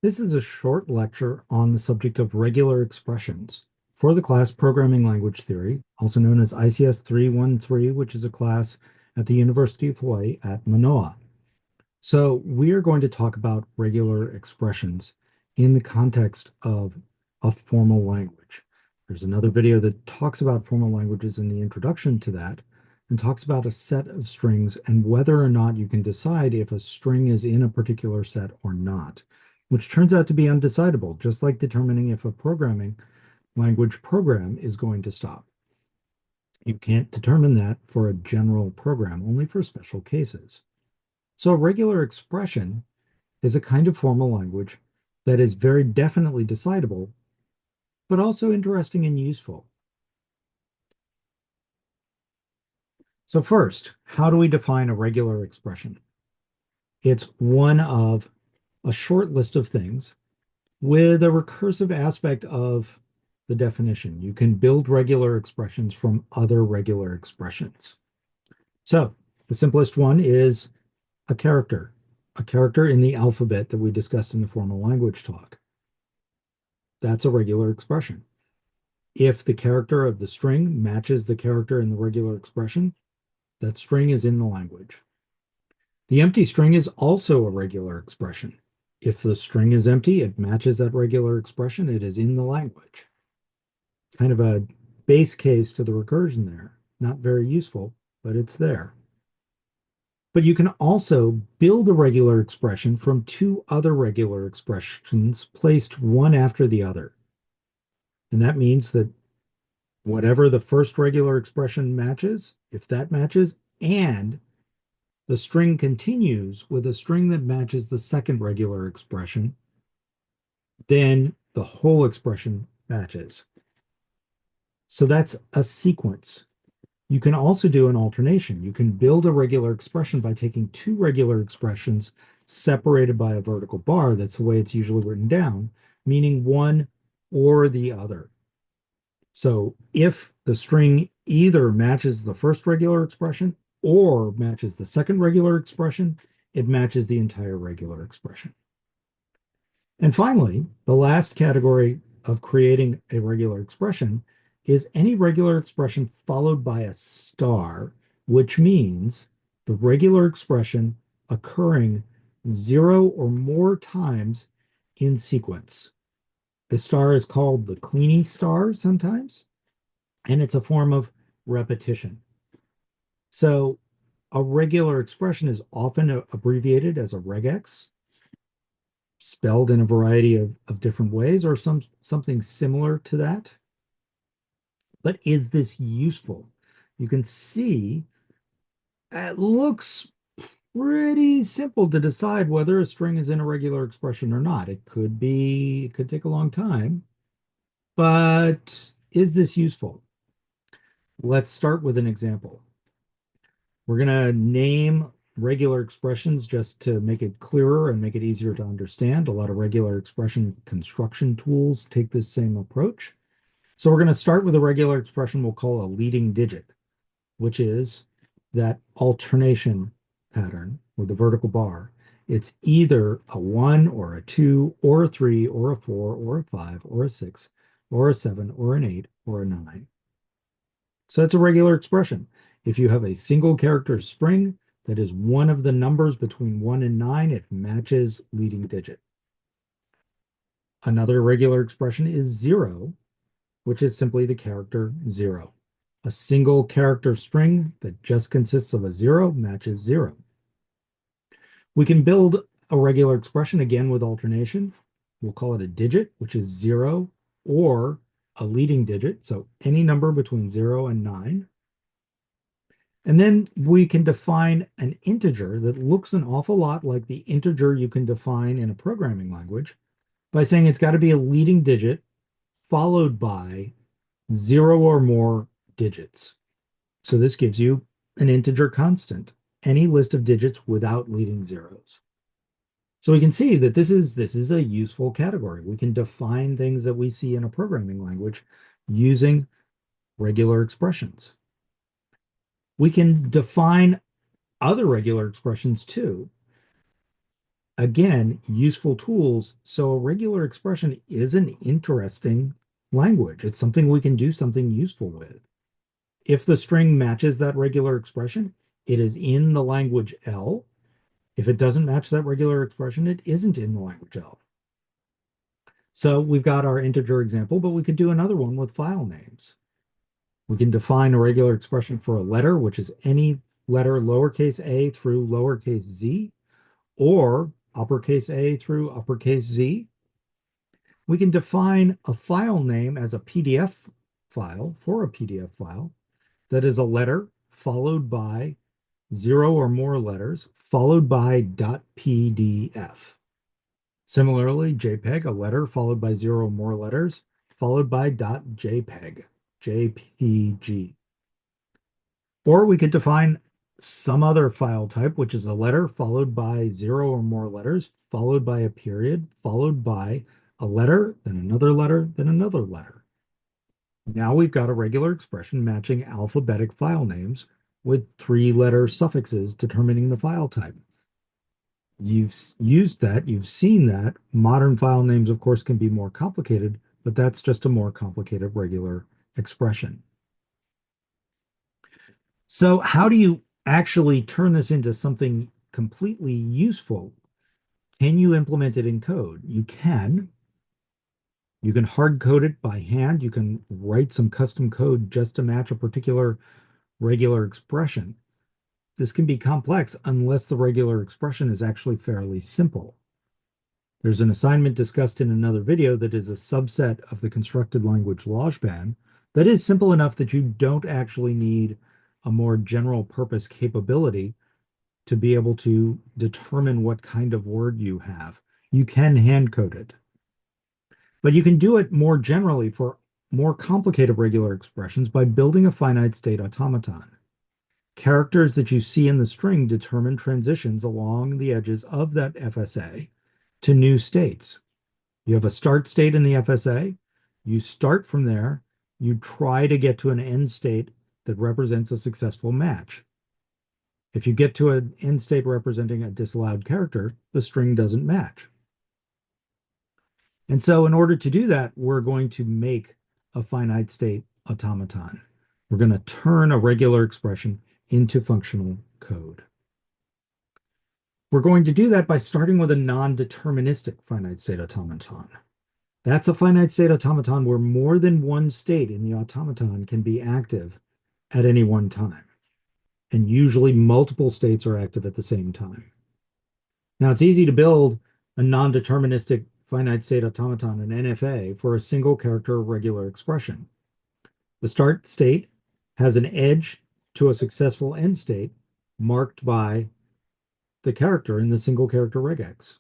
This is a short lecture on the subject of regular expressions for the class Programming Language Theory, also known as ICS 313, which is a class at the University of Hawaii at Manoa. So we are going to talk about regular expressions in the context of a formal language. There's another video that talks about formal languages in the introduction to that and talks about a set of strings and whether or not you can decide if a string is in a particular set or not, which turns out to be undecidable, just like determining if a programming language program is going to stop. You can't determine that for a general program, only for special cases. So a regular expression is a kind of formal language that is very definitely decidable, but also interesting and useful. So first, how do we define a regular expression? It's one of a short list of things with a recursive aspect of the definition. You can build regular expressions from other regular expressions. So the simplest one is a character in the alphabet that we discussed in the formal language talk. That's a regular expression. If the character of the string matches the character in the regular expression, that string is in the language. The empty string is also a regular expression. If the string is empty, it matches that regular expression, it is in the language. Kind of a base case to the recursion there. Not very useful, but it's there. But you can also build a regular expression from two other regular expressions placed one after the other. And that means that whatever the first regular expression matches, if that matches, and the string continues with a string that matches the second regular expression, then the whole expression matches. So that's a sequence. You can also do an alternation. You can build a regular expression by taking two regular expressions separated by a vertical bar. That's the way it's usually written down, meaning one or the other. So if the string either matches the first regular expression or matches the second regular expression, it matches the entire regular expression. And finally, the last category of creating a regular expression is any regular expression followed by a star, which means the regular expression occurring zero or more times in sequence. The star is called the Kleene star sometimes, and it's a form of repetition. So a regular expression is often abbreviated as a regex, spelled in a variety of different ways or something similar to that. But is this useful? You can see it looks pretty simple to decide whether a string is in a regular expression or not. It could be, it could take a long time, but is this useful? Let's start with an example. We're going to name regular expressions just to make it clearer and make it easier to understand. A lot of regular expression construction tools take this same approach. So we're going to start with a regular expression we'll call a leading digit, which is that alternation pattern with the vertical bar. It's either a 1 or a 2 or a 3 or a 4 or a 5 or a 6 or a 7 or an 8 or a 9. So that's a regular expression. If you have a single character string that is one of the numbers between 1 and 9, it matches leading digit. Another regular expression is 0, which is simply the character 0. A single character string that just consists of a 0 matches 0. We can build a regular expression again with alternation. We'll call it a digit, which is 0, or a leading digit, so any number between 0 and 9. And then we can define an integer that looks an awful lot like the integer you can define in a programming language by saying it's got to be a leading digit followed by 0 or more digits. So this gives you an integer constant, any list of digits without leading zeros. So we can see that this is a useful category. We can define things that we see in a programming language using regular expressions. We can define other regular expressions too. Again, useful tools. So a regular expression is an interesting language. It's something we can do something useful with. If the string matches that regular expression, it is in the language L. If it doesn't match that regular expression, it isn't in the language L. So we've got our integer example, but we could do another one with file names. We can define a regular expression for a letter, which is any letter lowercase a through lowercase z, or uppercase a through uppercase z. We can define a file name as a PDF file for a PDF file that is a letter followed by zero or more letters, followed by .pdf. Similarly, JPEG, a letter followed by zero or more letters, followed by .jpeg, JPG. Or we could define some other file type, which is a letter followed by zero or more letters, followed by a period, followed by a letter, then another letter, then another letter. Now we've got a regular expression matching alphabetic file names with three-letter suffixes determining the file type. You've used that, you've seen that. Modern file names, of course, can be more complicated, but that's just a more complicated regular expression. So how do you actually turn this into something completely useful? Can you implement it in code? You can. You can hard code it by hand. You can write some custom code just to match a particular regular expression. This can be complex unless the regular expression is actually fairly simple. There's an assignment discussed in another video that is a subset of the constructed language LOGBAN that is simple enough that you don't actually need a more general purpose capability to be able to determine what kind of word you have. You can hand code it, but you can do it more generally for more complicated regular expressions by building a finite state automaton. Characters that you see in the string determine transitions along the edges of that FSA to new states. You have a start state in the FSA. You start from there. You try to get to an end state that represents a successful match. If you get to an end state representing a disallowed character, the string doesn't match. And so in order to do that, we're going to make a finite state automaton. We're going to turn a regular expression into functional code. We're going to do that by starting with a non-deterministic finite state automaton. That's a finite state automaton where more than one state in the automaton can be active at any one time. And usually multiple states are active at the same time. Now, it's easy to build a non-deterministic finite state automaton, an NFA, for a single character regular expression. The start state has an edge to a successful end state marked by the character in the single character regex.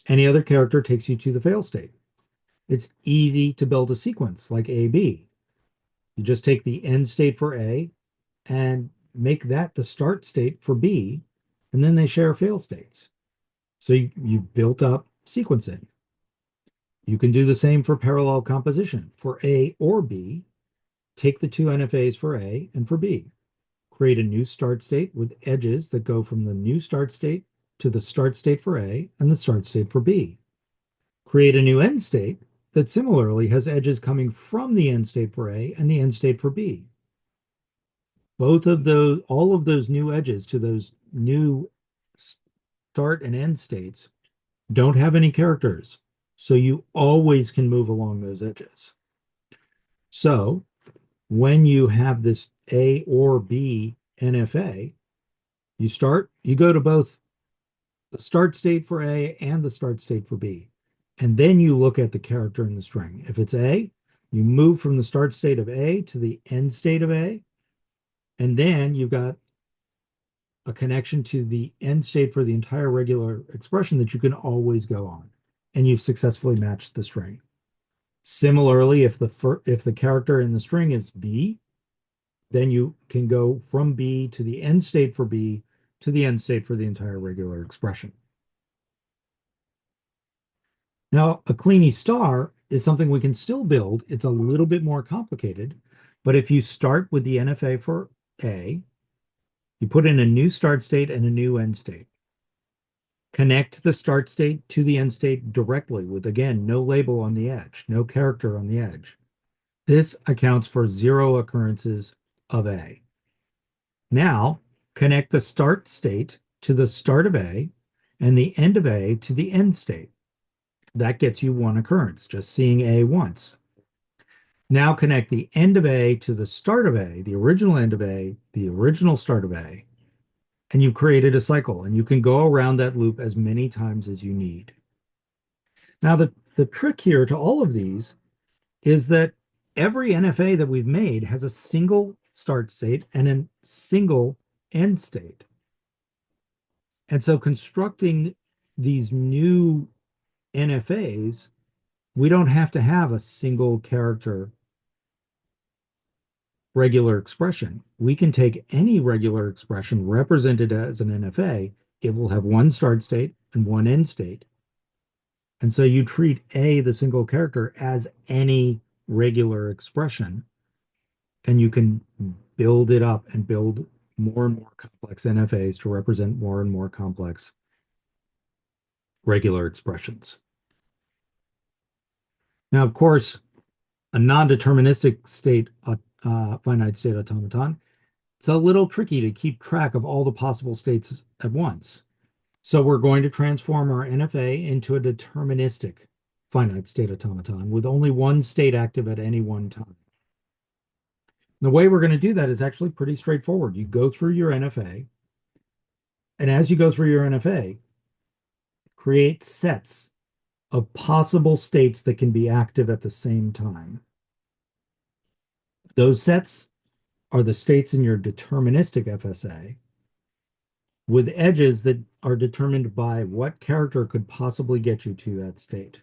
Any other character takes you to the fail state. It's easy to build a sequence like AB. You just take the end state for A and make that the start state for B, and then they share fail states. So you've built up sequencing. You can do the same for parallel composition. For A or B, take the two NFAs for A and for B. Create a new start state with edges that go from the new start state to the start state for A and the start state for B. Create a new end state that similarly has edges coming from the end state for A and the end state for B. Both of those, all of those new edges to those new start and end states don't have any characters, so you always can move along those edges. So when you have this A or B NFA, you go to both the start state for A and the start state for B. And then you look at the character in the string. If it's A, you move from the start state of A to the end state of A. And then you've got a connection to the end state for the entire regular expression that you can always go on. And you've successfully matched the string. Similarly, if the character in the string is B, then you can go from B to the end state for B to the end state for the entire regular expression. Now, a Kleene star is something we can still build. It's a little bit more complicated, but if you start with the NFA for A, you put in a new start state and a new end state. Connect the start state to the end state directly with, again, no label on the edge, no character on the edge. This accounts for 0 occurrences of A. Now, connect the start state to the start of A and the end of A to the end state. That gets you 1 occurrence, just seeing A once. Now connect the end of A to the start of A, the original end of A, the original start of A, and you've created a cycle, and you can go around that loop as many times as you need. Now, the trick here to all of these is that every NFA that we've made has a single start state and a single end state. And so constructing these new NFAs, we don't have to have a single character regular expression. We can take any regular expression represented as an NFA. It will have 1 start state and 1 end state. And so you treat A, the single character, as any regular expression, and you can build it up and build more and more complex NFAs to represent more and more complex regular expressions. Now, of course, a non-deterministic state, finite state automaton, it's a little tricky to keep track of all the possible states at once. So we're going to transform our NFA into a deterministic finite state automaton with only 1 state active at any one time. The way we're going to do that is actually pretty straightforward. You go through your NFA, and as you go through your NFA, create sets of possible states that can be active at the same time. Those sets are the states in your deterministic FSA with edges that are determined by what character could possibly get you to that state.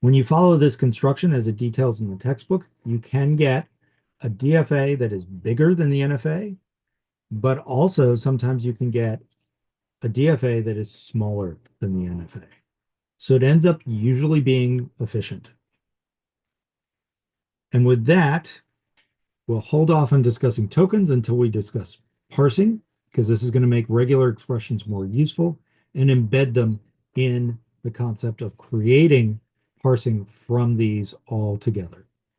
When you follow this construction as it details in the textbook, you can get a DFA that is bigger than the NFA, but also sometimes you can get a DFA that is smaller than the NFA. So it ends up usually being efficient. And with that, we'll hold off on discussing tokens until we discuss parsing, because this is going to make regular expressions more useful and embed them in the concept of creating parsing from these all together.